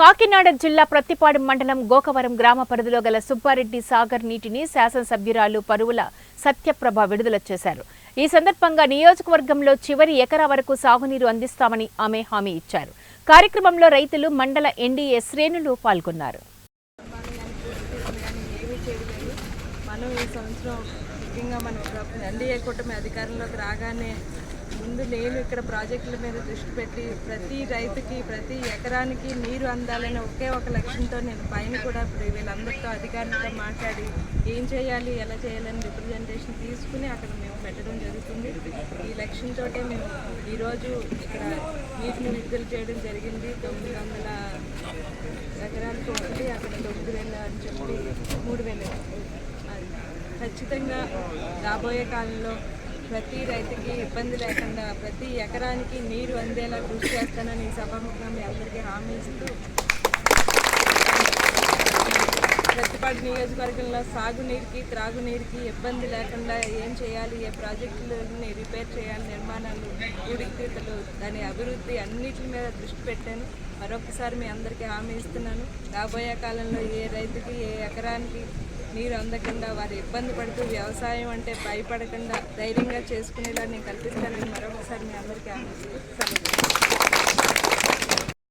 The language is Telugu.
కాకినాడ జిల్లా ప్రత్తిపాడు మండలం గోకవరం గ్రామ పరిధిలో గల సుబ్బారెడ్డి సాగర్ నీటిని శాసనసభ్యురాలు పరువుల సత్యప్రభ విడుదల చేశారు. ఈ సందర్భంగా నియోజకవర్గంలో చివరి ఎకరా వరకు సాగునీరు అందిస్తామని ఆమె హామీ ఇచ్చారు. కార్యక్రమంలో రైతులు, మండల ఎన్డీఏ శ్రేణులు పాల్గొన్నారు. మనం ఈ సంవత్సరం ముఖ్యంగా మన ఎన్డీఏ కూటమి అధికారంలోకి రాగానే ముందు నేను ఇక్కడ ప్రాజెక్టుల మీద దృష్టి పెట్టి ప్రతి రైతుకి ప్రతి ఎకరానికి నీరు అందాలనే ఒకే ఒక లక్ష్యంతో నేను పైన కూడా ఇప్పుడు వీళ్ళందరితో అధికారులతో మాట్లాడి ఏం చేయాలి, ఎలా చేయాలని రిప్రజెంటేషన్ తీసుకుని అక్కడ మేము పెట్టడం జరుగుతుంది. ఈ లక్ష్యంతో మేము ఈరోజు ఇక్కడ నీటిని విడుదల చేయడం జరిగింది. 900 ఎకరాలకు ఒకటి, అక్కడ 9,000 అని చెప్పి 3,000. ఖచ్చితంగా రాబోయే కాలంలో ప్రతి రైతుకి ఇబ్బంది లేకుండా ప్రతి ఎకరానికి నీరు అందేలా కృషి చేస్తానని సభాముఖంగా మీ అందరికీ హామీ ఇస్తూ, ప్రత్తిపాడు నియోజకవర్గంలో సాగునీరుకి, త్రాగునీరుకి ఇబ్బంది లేకుండా ఏం చేయాలి, ఏ ప్రాజెక్టులని రిపేర్ చేయాలి, నిర్మాణాలు, పూడికతీతలు, దాని అభివృద్ధి అన్నిటి మీద దృష్టి పెట్టాను. మరొకసారి మీ అందరికీ హామీ ఇస్తున్నాను. రాబోయే కాలంలో ఏ రైతుకి, ఏ ఎకరానికి నీరు అందకుండా వారు ఇబ్బంది పడుతూ వ్యవసాయం అంటే భయపడకుండా ధైర్యంగా చేసుకునేలా నేను కల్పిస్తానని మరొకసారి మీ అందరికీ హామీ ఇస్తున్నాను.